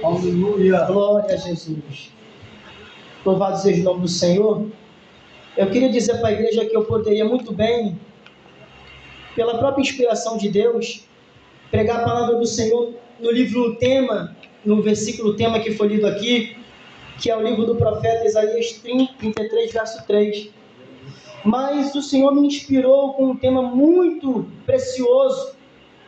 Aleluia. Glória a Jesus. Louvado seja o nome do Senhor. Eu queria dizer para a igreja que eu poderia muito bem, pela própria inspiração de Deus, pregar a palavra do Senhor no livro tema, no versículo tema que foi lido aqui, que é o livro do profeta Isaías 33, verso 3. Mas o Senhor me inspirou com um tema muito precioso,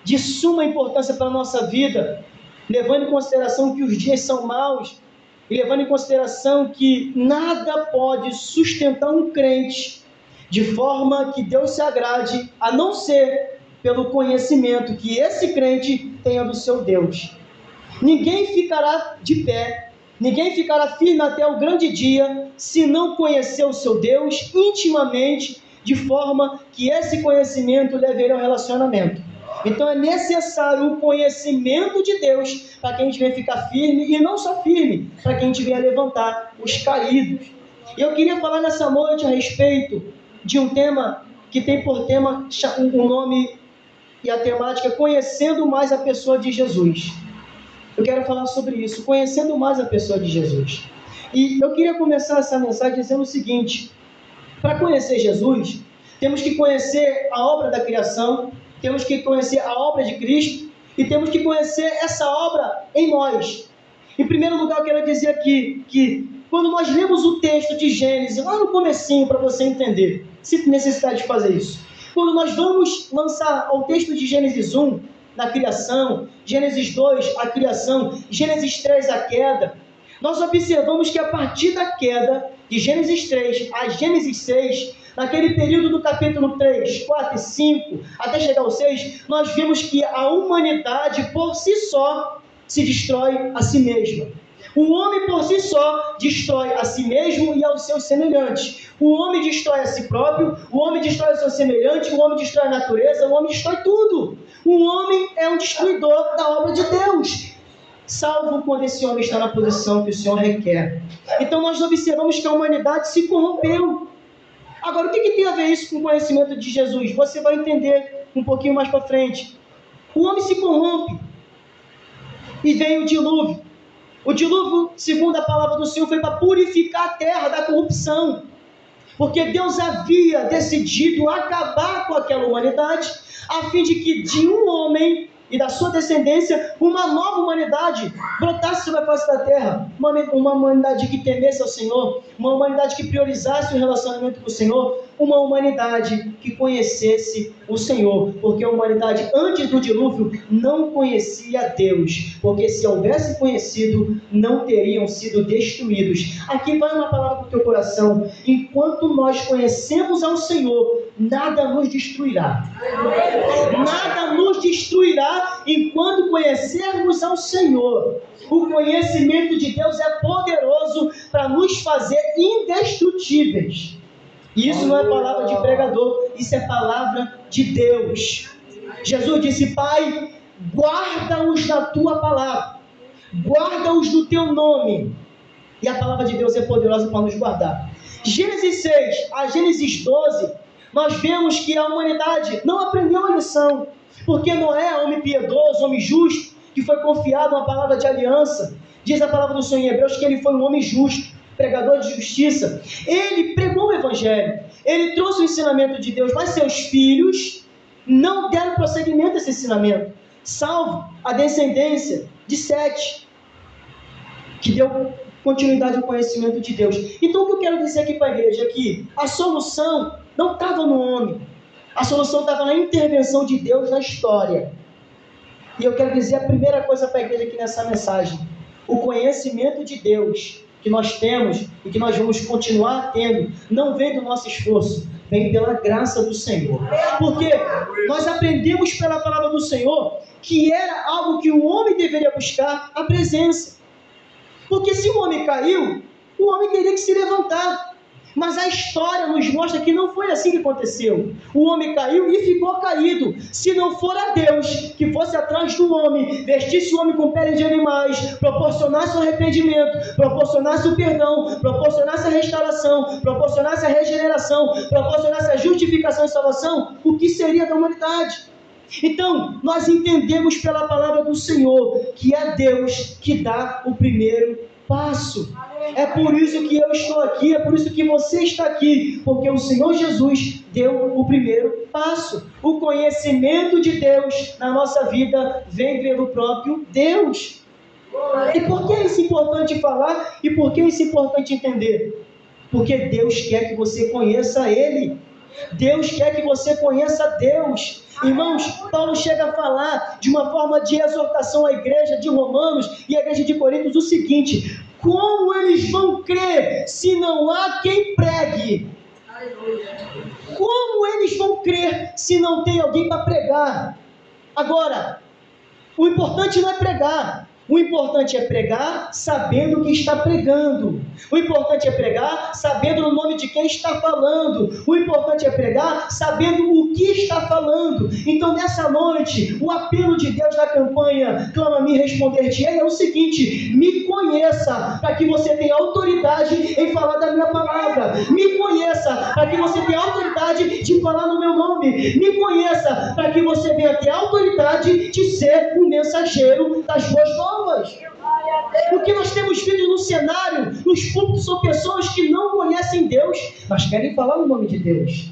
de suma importância para a nossa vida, levando em consideração que os dias são maus, e levando em consideração que nada pode sustentar um crente de forma que Deus se agrade, a não ser pelo conhecimento que esse crente tenha do seu Deus. Ninguém ficará de pé, ninguém ficará firme até o grande dia, se não conhecer o seu Deus intimamente, de forma que esse conhecimento leve ao relacionamento. Então é necessário o conhecimento de Deus para que a gente venha ficar firme, e não só firme, para que a gente venha levantar os caídos. E eu queria falar nessa noite a respeito de um tema que tem por tema o nome e a temática Conhecendo Mais a Pessoa de Jesus. Eu quero falar sobre isso, conhecendo mais a pessoa de Jesus. E eu queria começar essa mensagem dizendo o seguinte: para conhecer Jesus, temos que conhecer a obra da criação, temos que conhecer a obra de Cristo e temos que conhecer essa obra em nós. Em primeiro lugar, eu quero dizer aqui que quando nós lemos o texto de Gênesis, lá no comecinho, para você entender, se necessidade de fazer isso, quando nós vamos lançar o texto de Gênesis 1, na criação, Gênesis 2, a criação, Gênesis 3, a queda, nós observamos que a partir da queda, de Gênesis 3 a Gênesis 6, naquele período do capítulo 3, 4 e 5, até chegar ao 6, nós vimos que a humanidade por si só se destrói a si mesma. O homem por si só destrói a si mesmo e aos seus semelhantes. O homem destrói a si próprio, o homem destrói o seu semelhante, o homem destrói a natureza, o homem destrói tudo. O homem é um destruidor da obra de Deus, salvo quando esse homem está na posição que o Senhor requer. Então nós observamos que a humanidade se corrompeu. Agora, o que tem a ver isso com o conhecimento de Jesus? Você vai entender um pouquinho mais para frente. O homem se corrompe e vem o dilúvio. O dilúvio, segundo a palavra do Senhor, foi para purificar a terra da corrupção, porque Deus havia decidido acabar com aquela humanidade, a fim de que de um homem e da sua descendência, uma nova humanidade brotasse sobre a face da terra, uma humanidade que temesse ao Senhor, uma humanidade que priorizasse o relacionamento com o Senhor, uma humanidade que conhecesse o Senhor, porque a humanidade antes do dilúvio não conhecia Deus, porque se houvesse conhecido, não teriam sido destruídos. Aqui vai uma palavra para o teu coração: enquanto nós conhecemos ao Senhor, nada nos destruirá. Nada nos destruirá enquanto conhecermos ao Senhor. O conhecimento de Deus é poderoso para nos fazer indestrutíveis. E isso não é palavra de pregador, isso é palavra de Deus. Jesus disse: Pai, guarda-os na tua palavra, guarda-os no teu nome. E a palavra de Deus é poderosa para nos guardar. Gênesis 6 a Gênesis 12, nós vemos que a humanidade não aprendeu a lição, porque Noé, homem piedoso, homem justo, que foi confiado uma palavra de aliança, diz a palavra do Senhor em Hebreus que ele foi um homem justo, pregador de justiça. Ele pregou o evangelho, ele trouxe o ensinamento de Deus, mas seus filhos não deram prosseguimento a esse ensinamento, salvo a descendência de Sete, que deu continuidade ao conhecimento de Deus. Então o que eu quero dizer aqui para a igreja é que a solução não estava no homem, a solução estava na intervenção de Deus na história. E eu quero dizer a primeira coisa para a igreja aqui nessa mensagem: o conhecimento de Deus que nós temos e que nós vamos continuar tendo, não vem do nosso esforço, vem pela graça do Senhor. Porque nós aprendemos pela palavra do Senhor que era algo que o homem deveria buscar, a presença. Porque se o homem caiu, o homem teria que se levantar. Mas a história nos mostra que não foi assim que aconteceu. O homem caiu e ficou caído. Se não for a Deus que fosse atrás do homem, vestisse o homem com pele de animais, proporcionasse o arrependimento, proporcionasse o perdão, proporcionasse a restauração, proporcionasse a regeneração, proporcionasse a justificação e salvação, o que seria da humanidade? Então, nós entendemos pela palavra do Senhor que é Deus que dá o primeiro passo. É por isso que eu estou aqui, é por isso que você está aqui, porque o Senhor Jesus deu o primeiro passo. O conhecimento de Deus na nossa vida vem pelo próprio Deus. E por que é isso importante falar? E por que é isso importante entender? Porque Deus quer que você conheça Ele. Deus quer que você conheça Deus. Irmãos, Paulo chega a falar de uma forma de exortação à igreja de Romanos e à igreja de Coríntios o seguinte: como eles vão crer se não há quem pregue? Como eles vão crer se não tem alguém para pregar? Agora, o importante não é pregar. O importante é pregar sabendo o que está pregando. O importante é pregar sabendo o nome de quem está falando. O importante é pregar sabendo o que está falando. Então, nessa noite, o apelo de Deus na campanha Clama-me, responder-te-ei é o seguinte: me conheça, para que você tenha autoridade em falar da minha palavra. Me conheça, para que você tenha autoridade de falar no meu nome. Me conheça, para que você venha ter autoridade de ser um mensageiro das boas novas. O que nós temos visto no cenário, nos púlpitos, são pessoas que não conhecem Deus, mas querem falar no nome de Deus.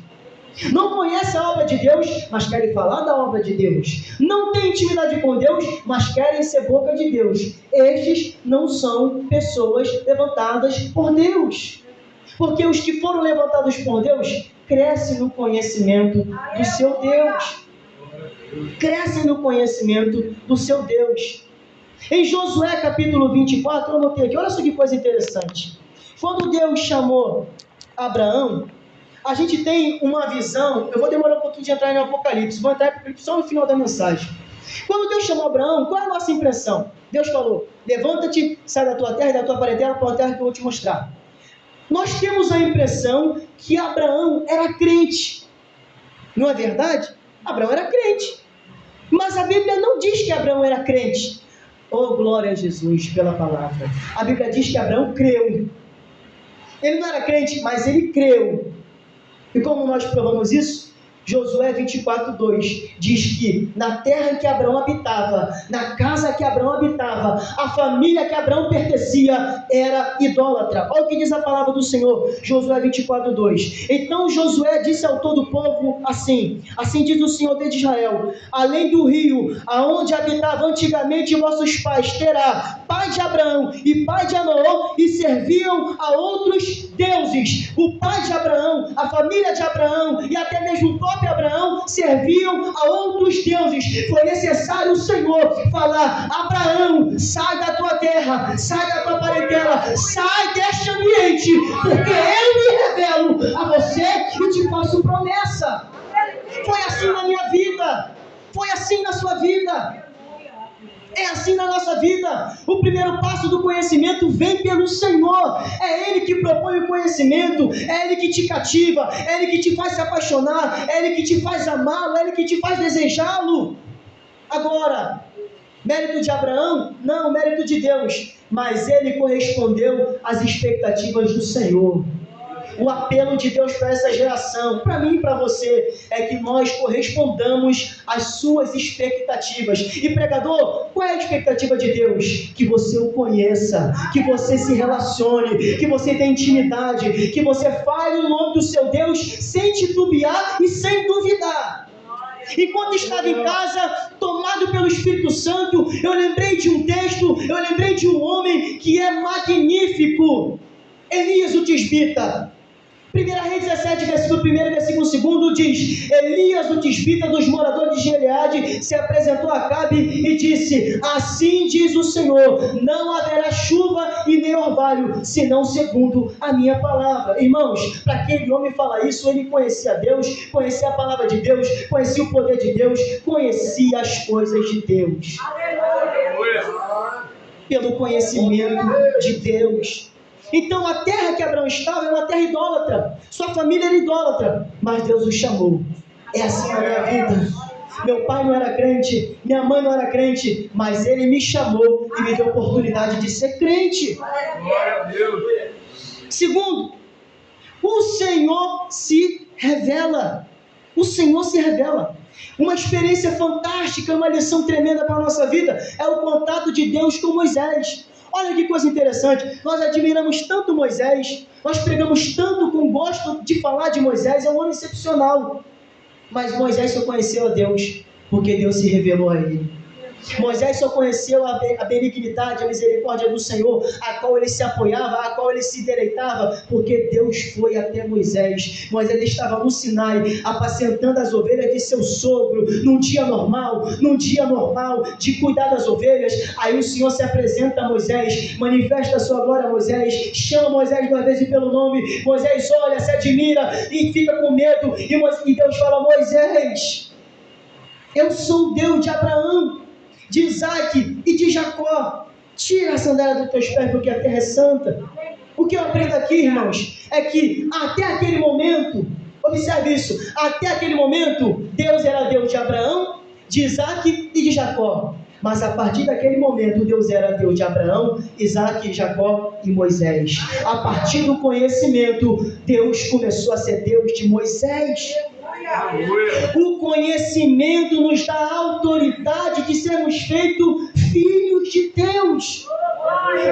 Não conhecem a obra de Deus, mas querem falar da obra de Deus. Não têm intimidade com Deus, mas querem ser boca de Deus. Estes não são pessoas levantadas por Deus. Porque os que foram levantados por Deus crescem no conhecimento do seu Deus. Crescem no conhecimento do seu Deus. Em Josué capítulo 24, eu anotei aqui, olha só que coisa interessante. Quando Deus chamou Abraão, a gente tem uma visão, eu vou demorar um pouquinho de entrar no Apocalipse, vou entrar no Apocalipse só no final da mensagem. Quando Deus chamou Abraão, qual é a nossa impressão? Deus falou: levanta-te, sai da tua terra e da tua parentela para a terra que eu vou te mostrar. Nós temos a impressão que Abraão era crente. Não é verdade? Abraão era crente. Mas a Bíblia não diz que Abraão era crente. Oh, glória a Jesus pela palavra. A Bíblia diz que Abraão creu. Ele não era crente, mas ele creu. E como nós provamos isso? Josué 24:2 diz que na terra em que Abraão habitava, na casa que Abraão habitava, a família que Abraão pertencia era idólatra. Olha o que diz a palavra do Senhor, Josué 24:2. Então Josué disse ao todo o povo assim diz o Senhor Deus de Israel: além do rio, aonde habitava antigamente vossos pais, terá pai de Abraão e pai de Anoã, e serviam a outros deuses. O pai de Abraão, a família de Abraão e até mesmo o próprio Abraão serviam a outros deuses. Foi necessário o Senhor falar: Abraão, sai da tua terra, sai da tua parentela, sai deste ambiente, porque eu me revelo a você e te faço promessa. Foi assim na minha vida, foi assim na sua vida. É assim na nossa vida. O primeiro passo do conhecimento vem pelo Senhor. É Ele que propõe o conhecimento, é Ele que te cativa, é Ele que te faz se apaixonar, é Ele que te faz amá-lo, é Ele que te faz desejá-lo. Agora, mérito de Abraão? Não, mérito de Deus. Mas ele correspondeu às expectativas do Senhor. O apelo de Deus para essa geração, para mim e para você, é que nós correspondamos às suas expectativas. E pregador, qual é a expectativa de Deus? Que você o conheça, que você se relacione, que você tenha intimidade, que você fale o nome do seu Deus sem titubear e sem duvidar. Enquanto estava em casa, tomado pelo Espírito Santo, eu lembrei de um texto, eu lembrei de um homem que é magnífico. Elias o Tisbita. 1 Reis 17, versículo 1 e versículo 2 diz: Elias, o tisbita dos moradores de Gileade, se apresentou a Acabe e disse: assim diz o Senhor, não haverá chuva e nem orvalho, senão segundo a minha palavra. Irmãos, para aquele homem falar isso, ele conhecia Deus, conhecia a palavra de Deus, conhecia o poder de Deus, conhecia as coisas de Deus. Pelo conhecimento de Deus. Então a terra que Abraão estava era uma terra idólatra, sua família era idólatra, mas Deus o chamou. É assim na minha vida. Meu pai não era crente, minha mãe não era crente, mas ele me chamou e me deu a oportunidade de ser crente. Glória a Deus. Segundo, o Senhor se revela. O Senhor se revela. Uma experiência fantástica, uma lição tremenda para a nossa vida é o contato de Deus com Moisés. Olha que coisa interessante, nós admiramos tanto Moisés, nós pregamos tanto com gosto de falar de Moisés, é um homem excepcional. Mas Moisés só conheceu a Deus porque Deus se revelou a ele. Moisés só conheceu a benignidade, a misericórdia do Senhor, a qual ele se apoiava, a qual ele se deleitava, porque Deus foi até Moisés. Moisés estava no Sinai, apacentando as ovelhas de seu sogro, num dia normal de cuidar das ovelhas. Aí o Senhor se apresenta a Moisés, manifesta a sua glória a Moisés, chama Moisés 2 vezes pelo nome. Moisés olha, se admira e fica com medo, e Deus fala: Moisés, eu sou o Deus de Abraão, de Isaac e de Jacó. Tira a sandália dos teus pés, porque a terra é santa. O que eu aprendo aqui, irmãos, é que até aquele momento, observe isso, até aquele momento, Deus era Deus de Abraão, de Isaac e de Jacó. Mas a partir daquele momento, Deus era Deus de Abraão, Isaac, Jacó e Moisés. A partir do conhecimento, Deus começou a ser Deus de Moisés. O conhecimento nos dá a autoridade de sermos feitos filhos de Deus.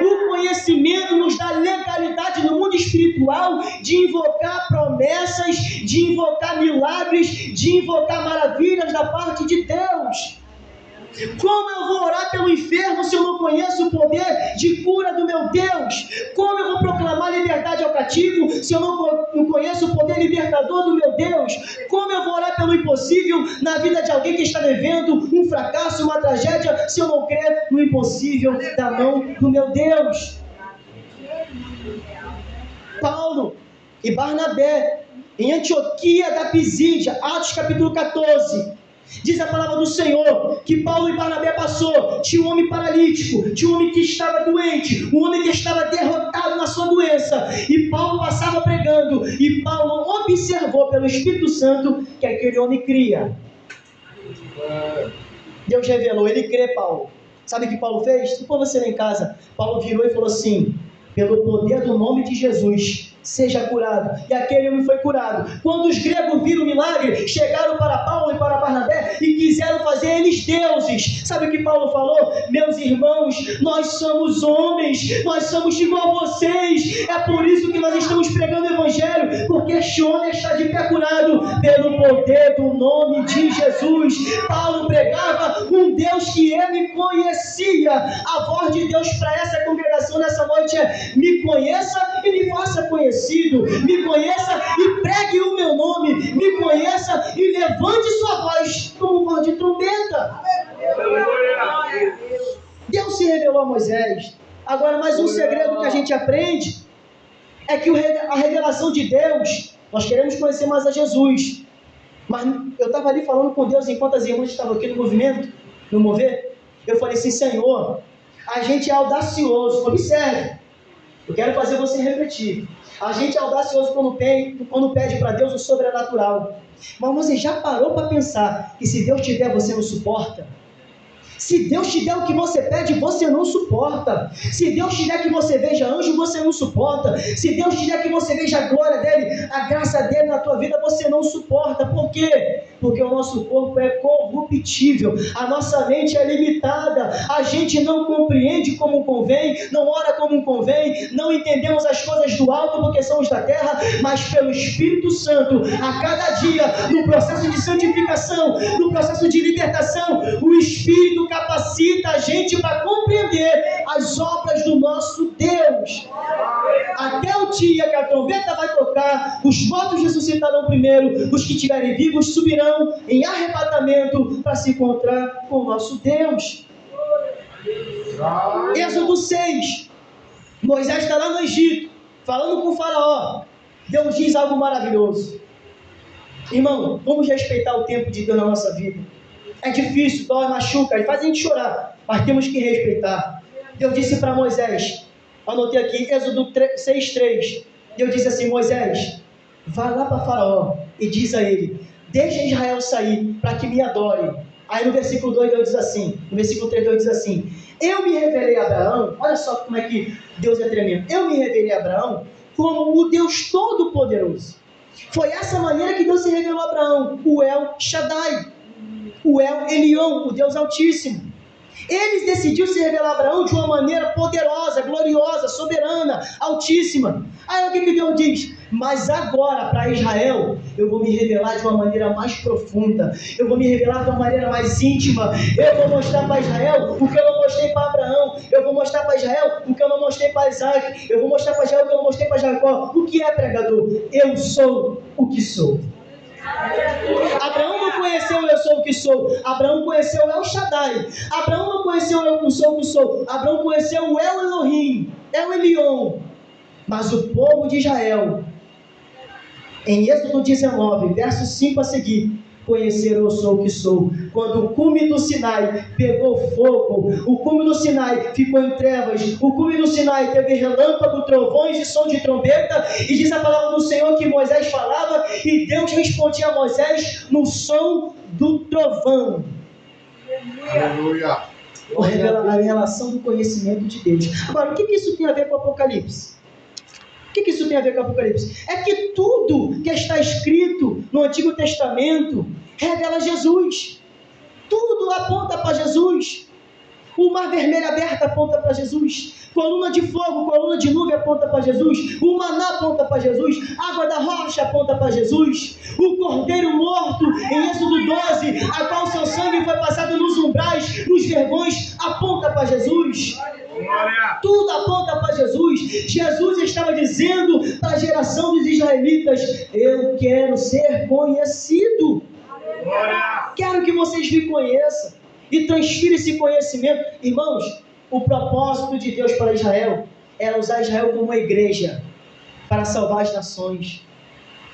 O conhecimento nos dá legalidade no mundo espiritual de invocar promessas, de invocar milagres, de invocar maravilhas da parte de Deus. Como eu vou orar pelo enfermo se eu não conheço o poder de cura do meu Deus? Como eu vou proclamar liberdade ao cativo se eu não conheço o poder libertador do meu Deus? Como eu vou orar pelo impossível na vida de alguém que está vivendo um fracasso, uma tragédia, se eu não crer no impossível da mão do meu Deus? Paulo e Barnabé, em Antioquia da Pisídia, Atos capítulo 14, diz a palavra do Senhor que Paulo e Barnabé passou. Tinha um homem paralítico, tinha um homem que estava doente, um homem que estava derrotado na sua doença, e Paulo passava pregando, e Paulo observou pelo Espírito Santo que aquele homem cria. Deus revelou, ele crê, Paulo. Sabe o que Paulo fez? Depois você lá em casa, Paulo virou e falou assim: pelo poder do nome de Jesus, seja curado. E aquele homem foi curado. Quando os gregos viram o milagre, chegaram para Paulo e para Barnabé e quiseram fazer eles deuses. Sabe o que Paulo falou? Meus irmãos, nós somos homens, nós somos igual a vocês. É por isso que nós estamos pregando o evangelho, porque este homem está de pé curado pelo poder do nome de Jesus. Paulo pregava um Deus que ele conhecia. A voz de Deus para essa congregação nessa noite é: me conheça e me faça conhecido. Me conheça e pregue o meu nome. Me conheça e levante sua voz como voz de trombeta. Deus se revelou a Moisés. Agora, mais um segredo que a gente aprende é que a revelação de Deus, nós queremos conhecer mais a Jesus. Mas eu estava ali falando com Deus enquanto as irmãs estavam aqui no movimento, no mover. Eu falei assim: Senhor, a gente é audacioso. Observe, eu quero fazer você refletir. A gente é audacioso quando pede para Deus o sobrenatural. Mas você já parou para pensar que se Deus te der, você não suporta? Se Deus te der o que você pede, você não suporta. Se Deus te der que você veja anjo, você não suporta. Se Deus te der que você veja a glória dele, a graça dele na tua vida, você não suporta. Por quê? Porque o nosso corpo é corruptível, a nossa mente é limitada, a gente não compreende como convém, não ora como convém, não entendemos as coisas do alto porque somos da terra, mas pelo Espírito Santo, a cada dia, no processo de santificação, no processo de libertação, o Espírito capacita a gente para compreender as obras do nosso Deus. Até o dia que a trombeta vai tocar, os mortos ressuscitarão primeiro, os que estiverem vivos subirão em arrebatamento para se encontrar com o nosso Deus. Êxodo 6. Moisés está lá no Egito, falando com o faraó. Deus diz algo maravilhoso. Irmão, vamos respeitar o tempo de Deus na nossa vida. É difícil, dói, machuca, e faz a gente chorar, mas temos que respeitar. Deus disse para Moisés, anotei aqui, Êxodo 6:3. Deus disse assim: Moisés, vai lá para Faraó e diz a ele: deixa Israel sair para que me adore. Aí no versículo 2 Deus diz assim, no versículo 3 Deus diz assim: eu me revelei a Abraão. Olha só como é que Deus é tremendo. Eu me revelei a Abraão como o Deus Todo-Poderoso. Foi essa maneira que Deus se revelou a Abraão, o El Shaddai, o El Elyon, o Deus Altíssimo. Ele decidiu se revelar a Abraão de uma maneira poderosa, gloriosa, soberana, altíssima. Aí o que Deus diz? Mas agora, para Israel, eu vou me revelar de uma maneira mais profunda. Eu vou me revelar de uma maneira mais íntima. Eu vou mostrar para Israel o que eu não mostrei para Abraão. Eu vou mostrar para Israel o que eu não mostrei para Isaac. Eu vou mostrar para Israel o que eu não mostrei para Jacó. O que é, pregador? Eu sou o que sou. Abraão não conheceu o eu sou o que sou. Abraão conheceu o El Shaddai. Abraão não conheceu o eu sou o que sou. Abraão conheceu o El Elohim, El Elyon. Mas o povo de Israel, em Êxodo 19, verso 5 a seguir, conhecer eu sou o que sou. Quando o cume do Sinai pegou fogo, o cume do Sinai ficou em trevas, o cume do Sinai teve relâmpago, trovões e som de trombeta, e diz a palavra do Senhor que Moisés falava, e Deus respondia a Moisés no som do trovão. Aleluia. A relação do conhecimento de Deus. Agora, o que isso tem a ver com o Apocalipse? O que isso tem a ver com o Apocalipse? É que tudo que está escrito no Antigo Testamento revela Jesus. Tudo aponta para Jesus. O mar vermelho aberto aponta para Jesus. Coluna de fogo, coluna de nuvem aponta para Jesus. O maná aponta para Jesus. Água da rocha aponta para Jesus. O cordeiro morto em Êxodo 12, a qual seu sangue foi passado nos umbrais, nos vergões, aponta para Jesus. Tudo aponta para Jesus. Jesus estava dizendo para a geração dos israelitas: eu quero ser conhecido. Quero que vocês me conheçam e transfira esse conhecimento. Irmãos, o propósito de Deus para Israel era usar Israel como uma igreja para salvar as nações.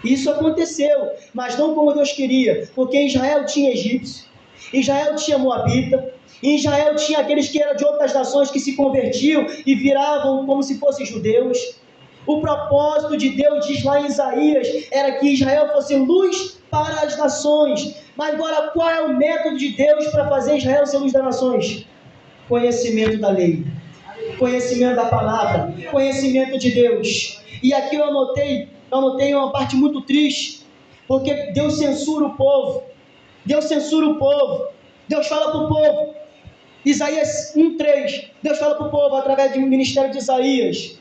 Isso aconteceu, mas não como Deus queria, porque em Israel tinha egípcio, em Israel tinha moabita, em Israel tinha aqueles que eram de outras nações que se convertiam e viravam como se fossem judeus. O propósito de Deus, diz lá em Isaías, era que Israel fosse luz para as nações. Mas agora, qual é o método de Deus para fazer Israel ser luz das nações? Conhecimento da lei, conhecimento da palavra, conhecimento de Deus. E aqui eu anotei uma parte muito triste, porque Deus censura o povo. Deus censura o povo. Deus fala para o povo. Isaías 1:3, Deus fala para o povo através do ministério de Isaías: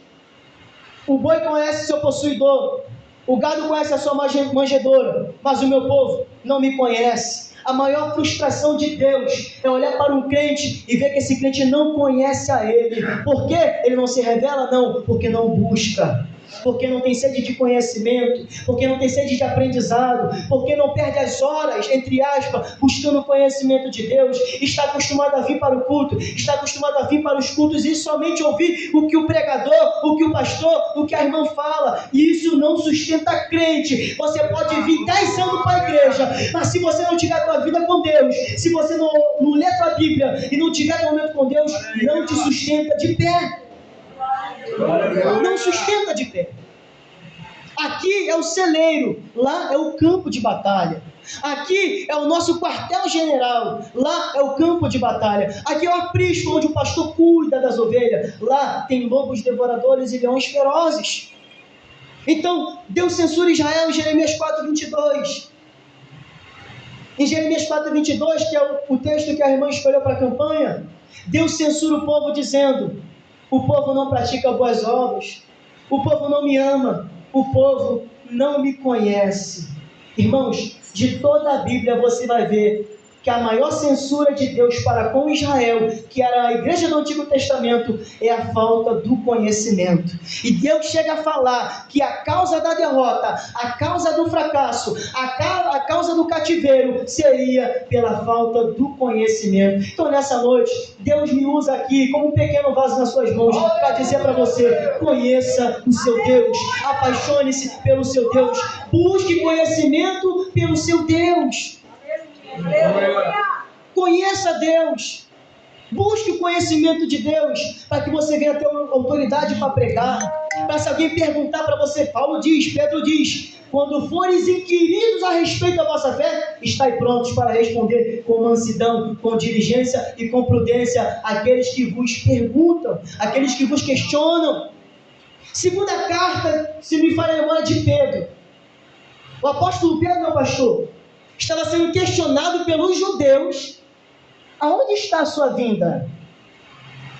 o boi conhece seu possuidor, o gado conhece a sua manjedoura, mas o meu povo não me conhece. A maior frustração de Deus é olhar para um crente e ver que esse crente não conhece a Ele. Por quê? Ele não se revela? Não, porque não busca. Porque não tem sede de conhecimento, porque não tem sede de aprendizado, porque não perde as horas, entre aspas, buscando o conhecimento de Deus. Está acostumado a vir para o culto, está acostumado a vir para os cultos e somente ouvir o que o pregador, o que o pastor, o que a irmã fala. E isso não sustenta crente. Você pode vir 10 anos para a igreja, mas se você não tiver a tua vida com Deus, se você não ler a tua Bíblia e não tiver momento com Deus, não te sustenta de pé. Não sustenta de pé. Aqui é o celeiro, lá é o campo de batalha. Aqui é o nosso quartel-general, lá é o campo de batalha. Aqui é o aprisco onde o pastor cuida das ovelhas. Lá tem lobos devoradores e leões ferozes. Então, Deus censura Israel em Jeremias 4:22. Em Jeremias 4:22, que é o texto que a irmã escolheu para a campanha, Deus censura o povo dizendo: o povo não pratica boas obras, o povo não me ama, o povo não me conhece. Irmãos, de toda a Bíblia você vai ver que a maior censura de Deus para com Israel, que era a igreja do Antigo Testamento, é a falta do conhecimento. E Deus chega a falar que a causa da derrota, a causa do fracasso, a causa do cativeiro seria pela falta do conhecimento. Então nessa noite, Deus me usa aqui como um pequeno vaso nas suas mãos para dizer para você: conheça o seu Deus, apaixone-se pelo seu Deus, busque conhecimento pelo seu Deus. Conheça Deus, busque o conhecimento de Deus, para que você venha ter autoridade para pregar. Para se alguém perguntar para você, Paulo diz, Pedro diz: quando fores inquiridos a respeito da vossa fé, estai prontos para responder com mansidão, com diligência e com prudência aqueles que vos perguntam, aqueles que vos questionam. Segunda carta, se me falha a memória, de Pedro. O apóstolo Pedro, meu pastor, estava sendo questionado pelos judeus: aonde está a sua vinda?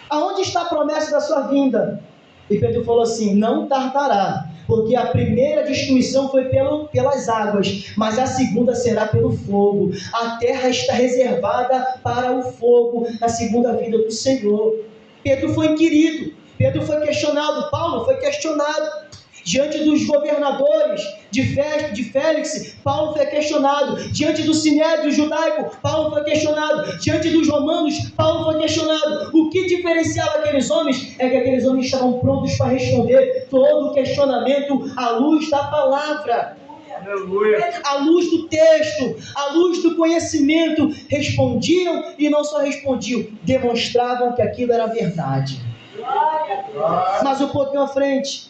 Aonde está a promessa da sua vinda? E Pedro falou assim: não tardará, porque a primeira destruição foi pelas águas, mas a segunda será pelo fogo. A terra está reservada para o fogo na segunda vinda do Senhor. Pedro foi inquirido, Pedro foi questionado, Paulo foi questionado. Diante dos governadores de Félix, Paulo foi questionado. Diante do sinédrio judaico, Paulo foi questionado. Diante dos romanos, Paulo foi questionado. O que diferenciava aqueles homens é que aqueles homens estavam prontos para responder todo o questionamento à luz da palavra, à luz do texto, à luz do conhecimento. Respondiam e não só respondiam, demonstravam que aquilo era verdade. Mas um pouquinho à frente,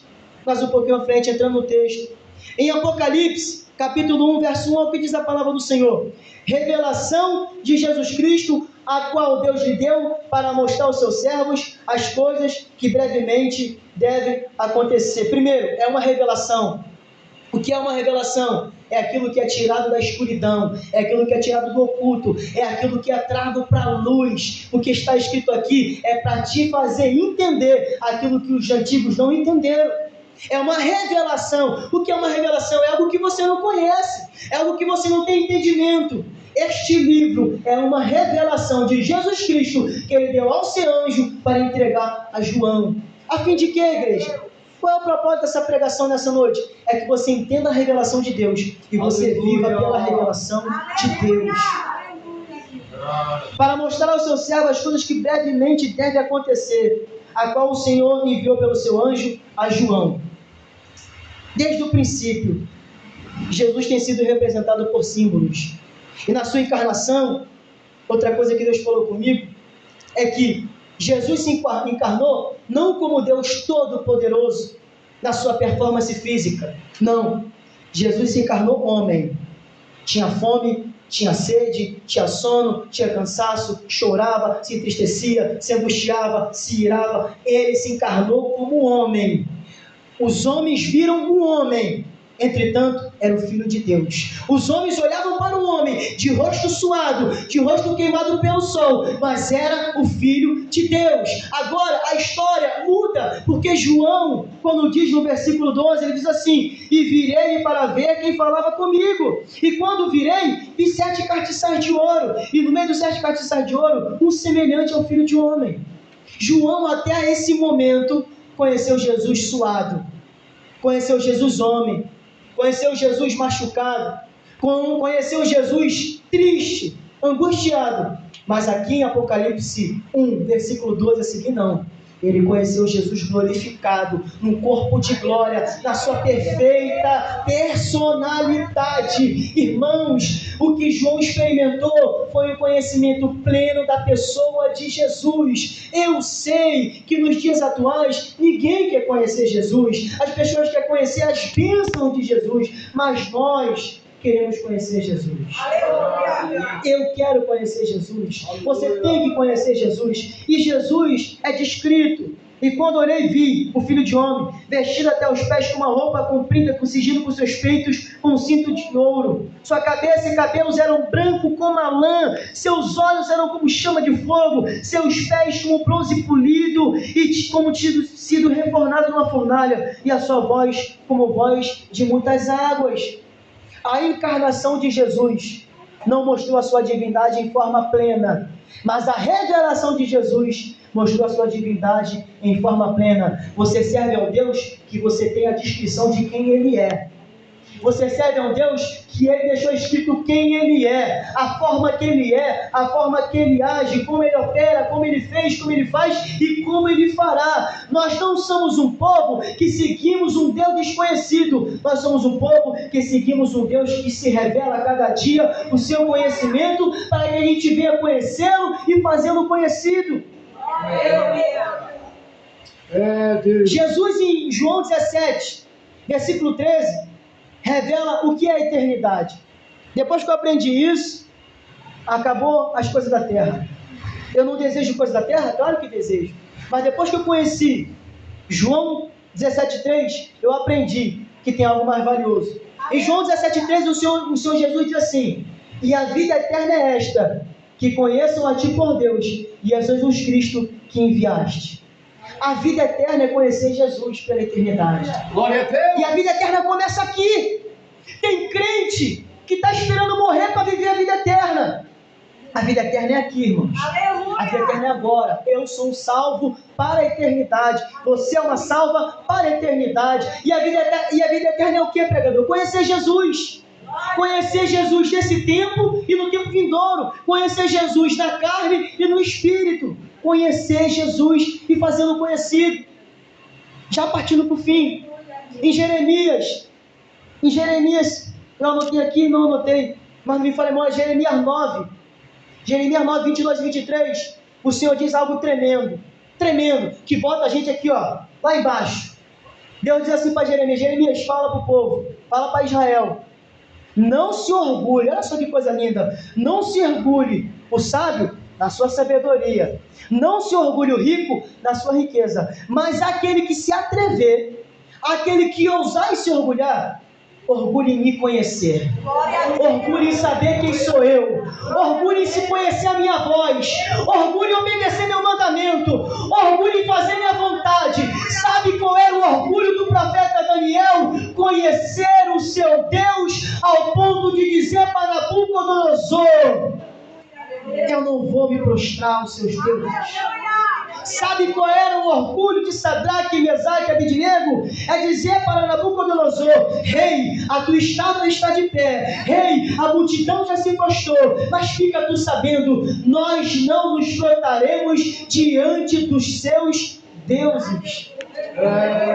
entrando no texto, em Apocalipse, capítulo 1, verso 1, o que diz a palavra do Senhor? Revelação de Jesus Cristo, a qual Deus lhe deu para mostrar aos seus servos as coisas que brevemente devem acontecer. Primeiro, é uma revelação. O que é uma revelação? É aquilo que é tirado da escuridão, é aquilo que é tirado do oculto, é aquilo que é trago para a luz. O que está escrito aqui é para te fazer entender aquilo que os antigos não entenderam. É uma revelação. O que é uma revelação? É algo que você não conhece, é algo que você não tem entendimento. Este livro é uma revelação de Jesus Cristo que ele deu ao seu anjo para entregar a João. A fim de quê, igreja? Qual é o propósito dessa pregação nessa noite? É que você entenda a revelação de Deus e você viva pela revelação de Deus. Para mostrar ao seu servo as coisas que brevemente devem acontecer, a qual o Senhor enviou pelo seu anjo a João. Desde o princípio, Jesus tem sido representado por símbolos. E na sua encarnação, outra coisa que Deus falou comigo é que Jesus se encarnou não como Deus Todo-Poderoso na sua performance física. Não. Jesus se encarnou homem. Tinha fome, tinha sede, tinha sono, tinha cansaço, chorava, se entristecia, se angustiava, se irava. Ele se encarnou como homem. Os homens viram um homem, entretanto, era o Filho de Deus. Os homens olhavam para o homem, de rosto suado, de rosto queimado pelo sol, mas era o Filho de Deus. Agora, a história muda, porque João, quando diz no versículo 12, ele diz assim: e virei para ver quem falava comigo. E quando virei, vi 7 castiçais de ouro, e no meio dos 7 castiçais de ouro, um semelhante ao Filho de Homem. João, até esse momento, conheceu Jesus suado, conheceu Jesus homem, conheceu Jesus machucado, conheceu Jesus triste, angustiado. Mas aqui em Apocalipse 1, versículo 12 a seguir, não. Ele conheceu Jesus glorificado, num corpo de glória, na sua perfeita personalidade. Irmãos, o que João experimentou foi o conhecimento pleno da pessoa de Jesus. Eu sei que nos dias atuais ninguém quer conhecer Jesus. As pessoas querem conhecer as bênçãos de Jesus, mas nós queremos conhecer Jesus. Aleluia. Eu quero conhecer Jesus. Você tem que conhecer Jesus. E Jesus é descrito: e quando olhei, vi o Filho de Homem, vestido até os pés com uma roupa comprida, com cingido com seus peitos, com um cinto de ouro. Sua cabeça e cabelos eram brancos como a lã, seus olhos eram como chama de fogo, seus pés como bronze polido, e como sido refornado numa fornalha, e a sua voz como voz de muitas águas. A encarnação de Jesus não mostrou a sua divindade em forma plena, mas a revelação de Jesus mostrou a sua divindade em forma plena. Você serve ao Deus que você tem a descrição de quem Ele é. Você serve a um Deus que Ele deixou escrito quem Ele é, a forma que Ele é, a forma que Ele age, como Ele opera, como Ele fez, como Ele faz e como Ele fará. Nós não somos um povo que seguimos um Deus desconhecido. Nós somos um povo que seguimos um Deus que se revela a cada dia o seu conhecimento, para que a gente venha conhecê-lo e fazê-lo conhecido. Jesus, em João 17, versículo 13, revela o que é a eternidade. Depois que eu aprendi isso, acabou as coisas da terra. Eu não desejo coisas da terra? Claro que desejo. Mas depois que eu conheci João 17,3, eu aprendi que tem algo mais valioso. Em João 17,13, o Senhor Jesus diz assim: e a vida eterna é esta, que conheçam a Ti por Deus e a Jesus Cristo que enviaste. A vida eterna é conhecer Jesus pela eternidade. Glória a Deus. E a vida eterna começa aqui. Tem crente que está esperando morrer para viver a vida eterna. A vida eterna é aqui, irmãos. A vida eterna é agora. Eu sou um salvo para a eternidade. Você é uma salva para a eternidade. E a vida eterna é o que, pregador? Conhecer Jesus. Conhecer Jesus nesse tempo e no tempo vindouro. Conhecer Jesus na carne e no espírito. Conhecer Jesus e fazê-lo conhecido. Já partindo para o fim. Em Jeremias, eu anotei aqui, não anotei, mas me falei, irmão, Jeremias 9, 22 e 23, o Senhor diz algo tremendo, que bota a gente aqui, ó, lá embaixo. Deus diz assim para Jeremias, fala para o povo, fala para Israel, não se orgulhe, olha só que coisa linda, não se orgulhe o sábio na sua sabedoria, não se orgulhe o rico na sua riqueza, mas aquele que se atrever, aquele que ousar e se orgulhar, orgulho em me conhecer, orgulho em saber quem sou eu, orgulho em se conhecer a minha voz, orgulho em obedecer meu mandamento, orgulho em fazer minha vontade. Sabe qual era o orgulho do profeta Daniel? Conhecer o seu Deus ao ponto de dizer para Nabucodonosor: eu não vou me prostrar aos seus deuses. Sabe qual era o orgulho de Sadraque, Mesaque e Abednego? É dizer para Nabucodonosor: rei, a tua estátua está de pé, rei, a multidão já se prostrou, mas fica tu sabendo, nós não nos prostraremos diante dos seus deuses.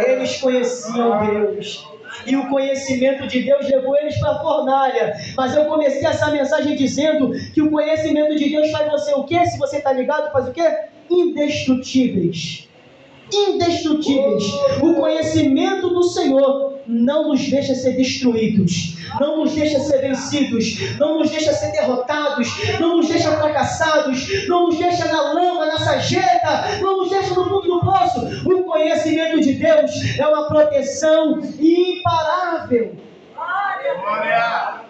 Eles conheciam Deus, e o conhecimento de Deus levou eles para a fornalha. Mas eu comecei essa mensagem dizendo que o conhecimento de Deus faz você o quê? Se você está ligado, faz o quê? Indestrutíveis. O conhecimento do Senhor não nos deixa ser destruídos, não nos deixa ser vencidos, não nos deixa ser derrotados, não nos deixa fracassados, não nos deixa na lama, na sarjeta, não nos deixa no fundo do poço. O conhecimento de Deus é uma proteção imparável.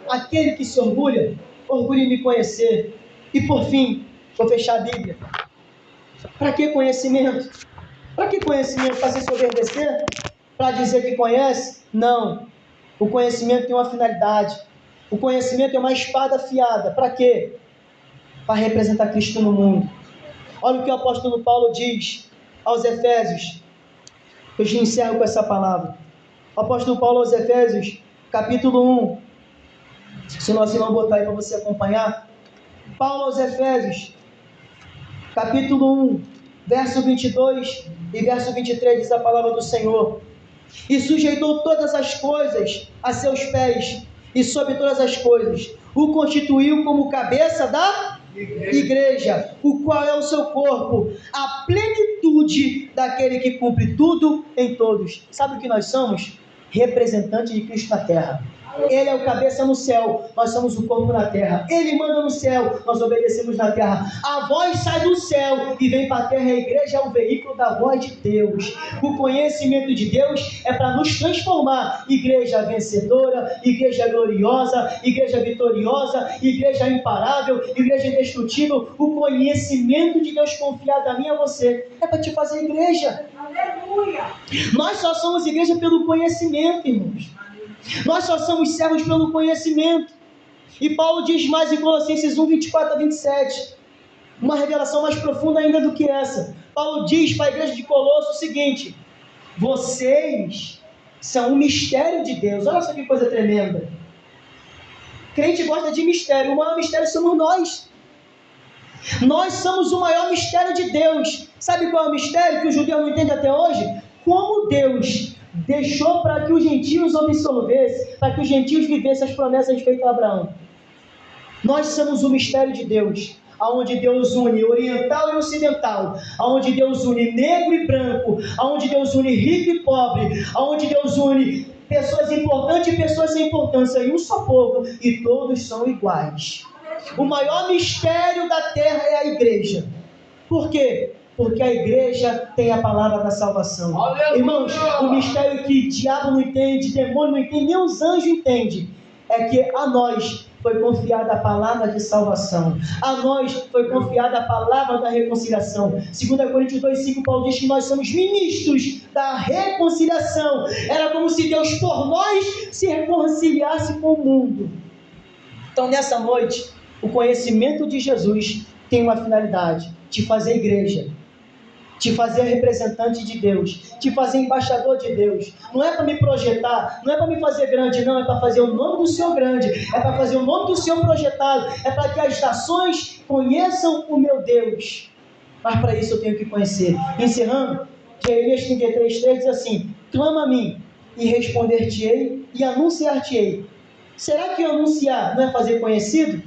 Aquele que se orgulha em me conhecer. E por fim, vou fechar a Bíblia. Para que conhecimento? Para que conhecimento? Para se soberbecer? Para dizer que conhece? Não. O conhecimento tem uma finalidade. O conhecimento é uma espada afiada. Para quê? Para representar Cristo no mundo. Olha o que o apóstolo Paulo diz aos Efésios. Eu já encerro com essa palavra. O apóstolo Paulo aos Efésios, capítulo 1. Se nós não botar aí para você acompanhar. Paulo aos Efésios, capítulo 1, verso 22 e verso 23, diz a palavra do Senhor: e sujeitou todas as coisas a seus pés, e sobre todas as coisas o constituiu como cabeça da igreja, o qual é o seu corpo, a plenitude daquele que cumpre tudo em todos. Sabe o que nós somos? Representantes de Cristo na terra. Ele é o cabeça no céu, nós somos o corpo na terra. Ele manda no céu, nós obedecemos na terra. A voz sai do céu e vem para a terra. A igreja é o veículo da voz de Deus. O conhecimento de Deus é para nos transformar. Igreja vencedora, igreja gloriosa, igreja vitoriosa, igreja imparável, igreja indestrutível. O conhecimento de Deus confiado a mim e a você é para te fazer igreja. Aleluia! Nós só somos igreja pelo conhecimento, irmãos. Nós só somos servos pelo conhecimento. E Paulo diz mais em Colossenses 1, 24 a 27, uma revelação mais profunda ainda do que essa. Paulo diz para a igreja de Colosso o seguinte: vocês são um mistério de Deus. Olha só que coisa tremenda. Crente gosta de mistério. O maior mistério somos nós. Nós somos o maior mistério de Deus. Sabe qual é o mistério que o judeu não entende até hoje? Como Deus deixou para que os gentios absolvessem, para que os gentios vivessem as promessas feitas a Abraão. Nós somos o mistério de Deus, aonde Deus une oriental e ocidental, aonde Deus une negro e branco, aonde Deus une rico e pobre, aonde Deus une pessoas importantes e pessoas sem importância, em um só povo, e todos são iguais. O maior mistério da terra é a igreja. Por quê? Porque a igreja tem a palavra da salvação. Aleluia! Irmãos, o mistério que diabo não entende, demônio não entende, nem os anjos entendem, é que a nós foi confiada a palavra de salvação. A nós foi confiada a palavra da reconciliação. 2 Coríntios 2,5, Paulo diz que nós somos ministros da reconciliação. Era como se Deus por nós se reconciliasse com o mundo. Então nessa noite, o conhecimento de Jesus tem uma finalidade: te fazer igreja, te fazer representante de Deus, te fazer embaixador de Deus. Não é para me projetar, não é para me fazer grande, não, é para fazer o nome do Senhor grande, é para fazer o nome do Senhor projetado, é para que as nações conheçam o meu Deus. Mas para isso eu tenho que conhecer. Encerrando, Jeremias 33,3 diz assim: clama a mim, e responder-te-ei, e anunciar-te-ei. Será que anunciar não é fazer conhecido?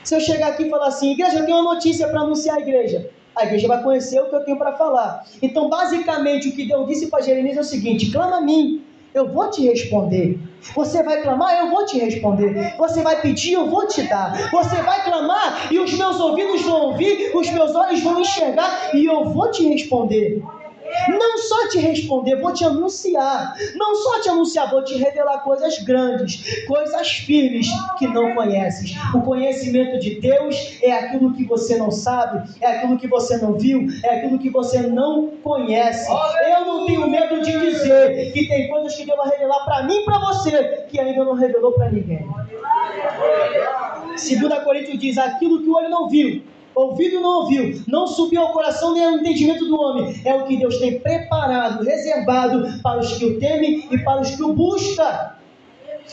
Se eu chegar aqui e falar assim: igreja, eu tenho uma notícia para anunciar à igreja, a igreja vai conhecer o que eu tenho para falar. Então, basicamente, o que Deus disse para Jeremias é o seguinte: clama a mim, eu vou te responder. Você vai clamar, eu vou te responder. Você vai pedir, eu vou te dar. Você vai clamar e os meus ouvidos vão ouvir, os meus olhos vão enxergar e eu vou te responder. Não só te responder, vou te anunciar. Não só te anunciar, vou te revelar coisas grandes, coisas firmes que não conheces. O conhecimento de Deus é aquilo que você não sabe, é aquilo que você não viu, é aquilo que você não conhece. Eu não tenho medo de dizer que tem coisas que Deus vai revelar para mim e para você que ainda não revelou para ninguém. 2 Coríntios diz: aquilo que o olho não viu, ouvido não ouviu, não subiu ao coração nem ao entendimento do homem, é o que Deus tem preparado, reservado para os que o temem e para os que o buscam.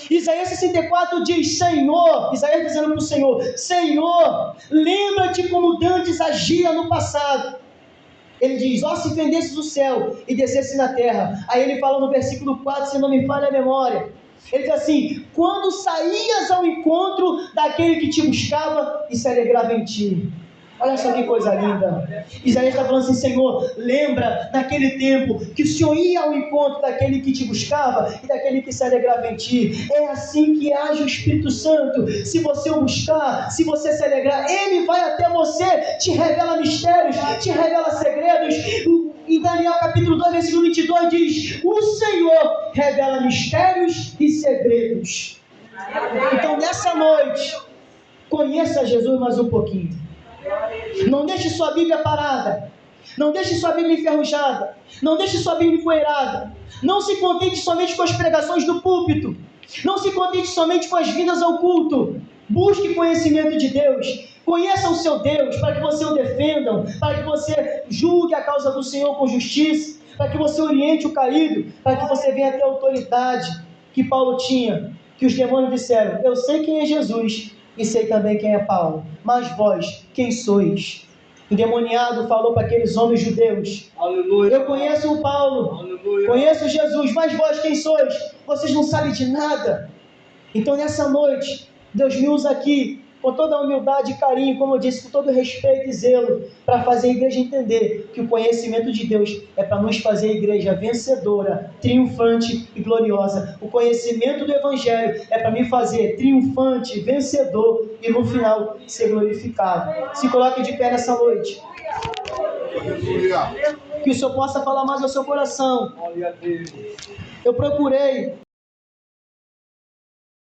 Isaías 64 diz: Senhor, Isaías dizendo para o Senhor: Senhor, lembra-te como dantes agia no passado. Ele diz: ó, se fendesses o céu e descesse na terra. Aí ele fala no versículo 4, se não me falha a memória, ele diz assim: quando saías ao encontro daquele que te buscava e se alegrava em ti. Olha só que coisa linda. Isaías está falando assim: Senhor, lembra daquele tempo que o Senhor ia ao encontro daquele que te buscava e daquele que se alegrava em ti. É assim que age o Espírito Santo. Se você o buscar, se você se alegrar, Ele vai até você, te revela mistérios, te revela segredos. Em Daniel capítulo 2, versículo 22 diz: o Senhor revela mistérios e segredos. Então nessa noite, conheça Jesus mais um pouquinho. Não deixe sua Bíblia parada. Não deixe sua Bíblia enferrujada. Não deixe sua Bíblia empoeirada. Não se contente somente com as pregações do púlpito. Não se contente somente com as vindas ao culto. Busque conhecimento de Deus. Conheça o seu Deus, para que você o defenda, para que você julgue a causa do Senhor com justiça, para que você oriente o caído, para que você venha ter a autoridade que Paulo tinha, que os demônios disseram: eu sei quem é Jesus e sei também quem é Paulo, mas vós, quem sois? O demoniado falou para aqueles homens judeus: aleluia, eu conheço o Paulo, aleluia, conheço Jesus, mas vós quem sois? Vocês não sabem de nada. Então nessa noite, Deus me usa aqui com toda a humildade e carinho, como eu disse, com todo respeito e zelo, para fazer a igreja entender que o conhecimento de Deus é para nos fazer a igreja vencedora, triunfante e gloriosa. O conhecimento do Evangelho é para me fazer triunfante, vencedor e no final ser glorificado. Se coloque de pé nessa noite. Que o Senhor possa falar mais ao seu coração. Eu procurei